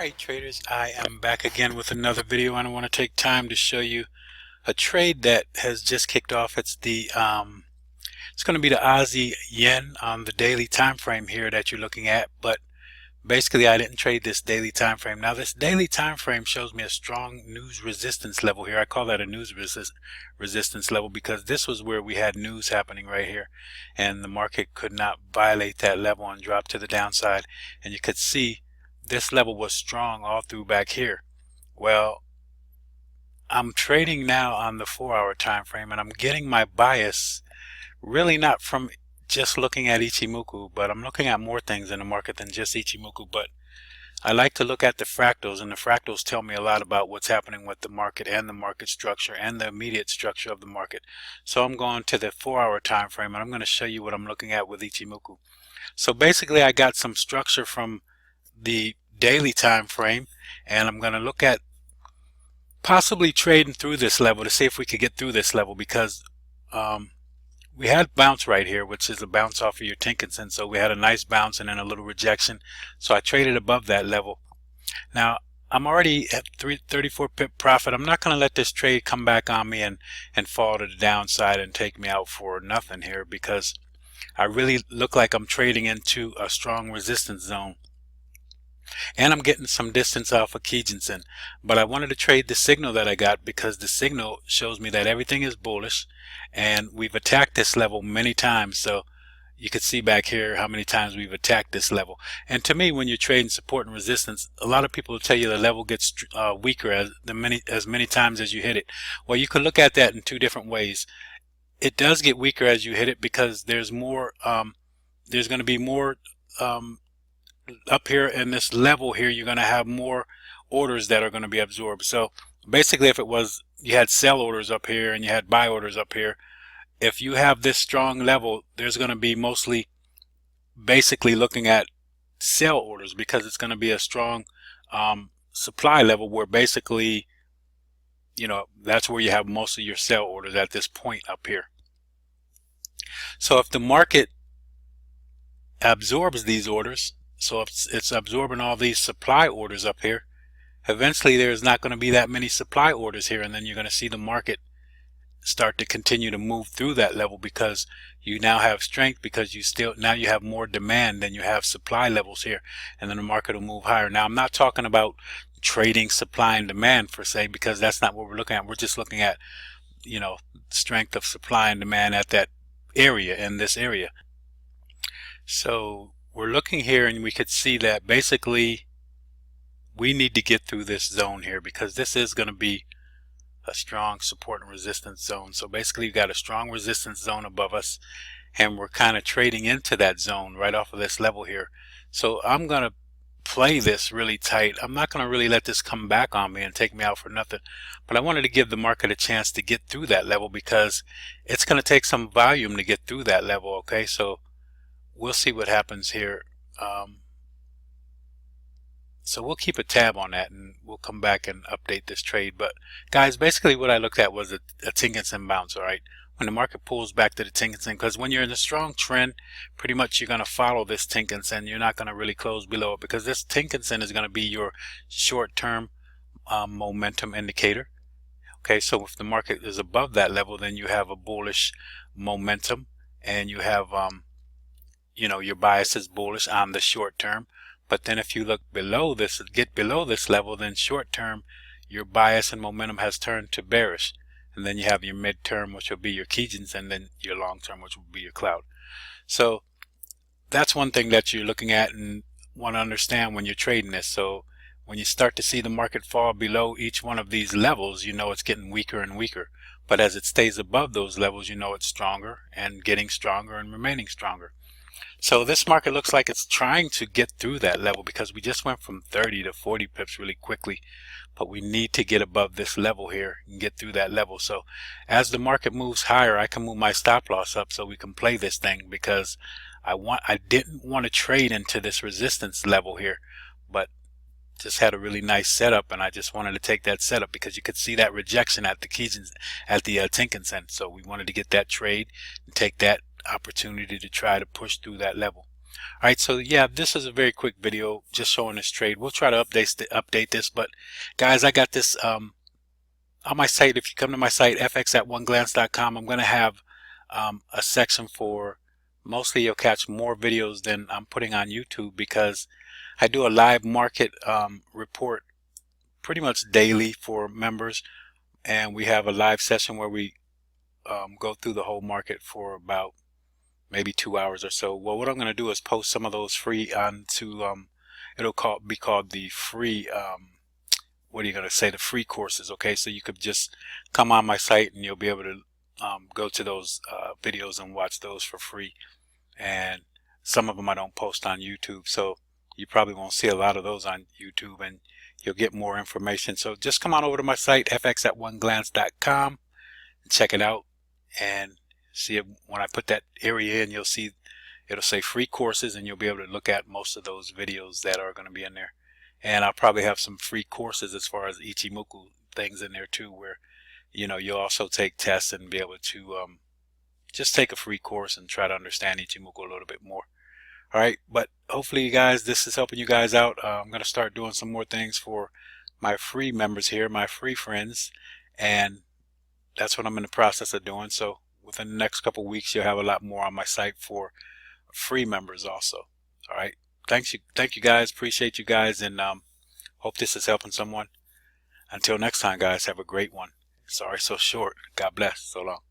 Alright traders, I am back again with another video, and I want to take time to show you a trade that has just kicked off. It's it's going to be the Aussie yen on the daily time frame here that you're looking at, but basically I didn't trade this daily time frame. Now this daily time frame shows me a strong news resistance level here. I call that a news resistance level because this was where we had news happening right here, and the market could not violate that level and drop to the downside, and you could see this level was strong all through back here. Well, I'm trading now on the 4-hour time frame, and I'm getting my bias really not from just looking at Ichimoku, but I'm looking at more things in the market than just Ichimoku. But I like to look at the fractals, and the fractals tell me a lot about what's happening with the market and the market structure and the immediate structure of the market. So I'm going to the 4-hour time frame, and I'm going to show you what I'm looking at with Ichimoku. So basically I got some structure from the daily time frame, and I'm going to look at possibly trading through this level to see if we could get through this level, because we had bounce right here, which is a bounce off of your Tinkinson. So we had a nice bounce and then a little rejection, so I traded above that level. Now I'm already at 34 pip profit. I'm not going to let this trade come back on me and fall to the downside and take me out for nothing here, because I really look like I'm trading into a strong resistance zone, and I'm getting some distance off of Kijinsen. But I wanted to trade the signal that I got, because the signal shows me that everything is bullish, and we've attacked this level many times. So you can see back here how many times we've attacked this level. And to me, when you're trading support and resistance, a lot of people will tell you the level gets weaker as many times as you hit it. Well, you could look at that in two different ways. It does get weaker as you hit it because there's more there's going to be more up here in this level here. You're going to have more orders that are going to be absorbed. So basically, if it was you had sell orders up here and you had buy orders up here, if you have this strong level, there's going to be mostly basically looking at sell orders, because it's going to be a strong supply level where basically, you know, that's where you have most of your sell orders at this point up here. So if the market absorbs these orders, so if it's absorbing all these supply orders up here, eventually there's not going to be that many supply orders here, and then you're going to see the market start to continue to move through that level, because you now have strength, because now you have more demand than you have supply levels here, and then the market will move higher. Now I'm not talking about trading supply and demand per se, because that's not what we're looking at. We're just looking at, you know, strength of supply and demand at that area, in this area. So we're looking here, and we could see that basically we need to get through this zone here, because this is going to be a strong support and resistance zone. So basically you've got a strong resistance zone above us, and we're kind of trading into that zone right off of this level here. So I'm going to play this really tight. I'm not going to really let this come back on me and take me out for nothing, but I wanted to give the market a chance to get through that level, because it's going to take some volume to get through that level. Okay, so we'll see what happens here. So we'll keep a tab on that, and we'll come back and update this trade. But guys, basically what I looked at was a Tinkinson bounce. All right, when the market pulls back to the Tinkinson, because when you're in a strong trend, pretty much you're going to follow this Tinkinson. You're not going to really close below it, because this Tinkinson is going to be your short-term momentum indicator. Okay, so if the market is above that level, then you have a bullish momentum, and you have you know, your bias is bullish on the short term. But then if you look below this, get below this level, then short term, your bias and momentum has turned to bearish. And then you have your mid-term, which will be your Kijins, and then your long-term, which will be your cloud. So that's one thing that you're looking at and want to understand when you're trading this. So when you start to see the market fall below each one of these levels, you know it's getting weaker and weaker. But as it stays above those levels, you know it's stronger and getting stronger and remaining stronger. So this market looks like it's trying to get through that level, because we just went from 30 to 40 pips really quickly, but we need to get above this level here and get through that level. So as the market moves higher, I can move my stop loss up so we can play this thing, because I didn't want to trade into this resistance level here, but just had a really nice setup, and I just wanted to take that setup, because you could see that rejection at the Kijins, at the Tinkinson. So we wanted to get that trade and take that opportunity to try to push through that level. All right, so yeah, this is a very quick video just showing this trade. We'll try to update this, but guys, I got this on my site. If you come to my site, fx@oneglance.com, I'm going to have a section for, mostly you'll catch more videos than I'm putting on YouTube, because I do a live market report pretty much daily for members, and we have a live session where we go through the whole market for about maybe 2 hours or so. Well, what I'm going to do is post some of those free onto it'll be called the free what are you going to say, the free courses. Okay, so you could just come on my site and you'll be able to go to those videos and watch those for free. And some of them I don't post on YouTube, so you probably won't see a lot of those on YouTube, and you'll get more information. So just come on over to my site, fx@oneglance.com, and check it out, and see it. When I put that area in, you'll see it'll say free courses, and you'll be able to look at most of those videos that are going to be in there. And I'll probably have some free courses as far as Ichimoku things in there too, where you'll also take tests and be able to just take a free course and try to understand Ichimoku a little bit more. All right, but hopefully you guys, this is helping you guys out. I'm going to start doing some more things for my free members here, my free friends, and that's what I'm in the process of doing. So within the next couple of weeks, you'll have a lot more on my site for free members also. All right, thank you guys, appreciate you guys, and hope this is helping someone. Until next time, guys, have a great one. Sorry so short. God bless. So long.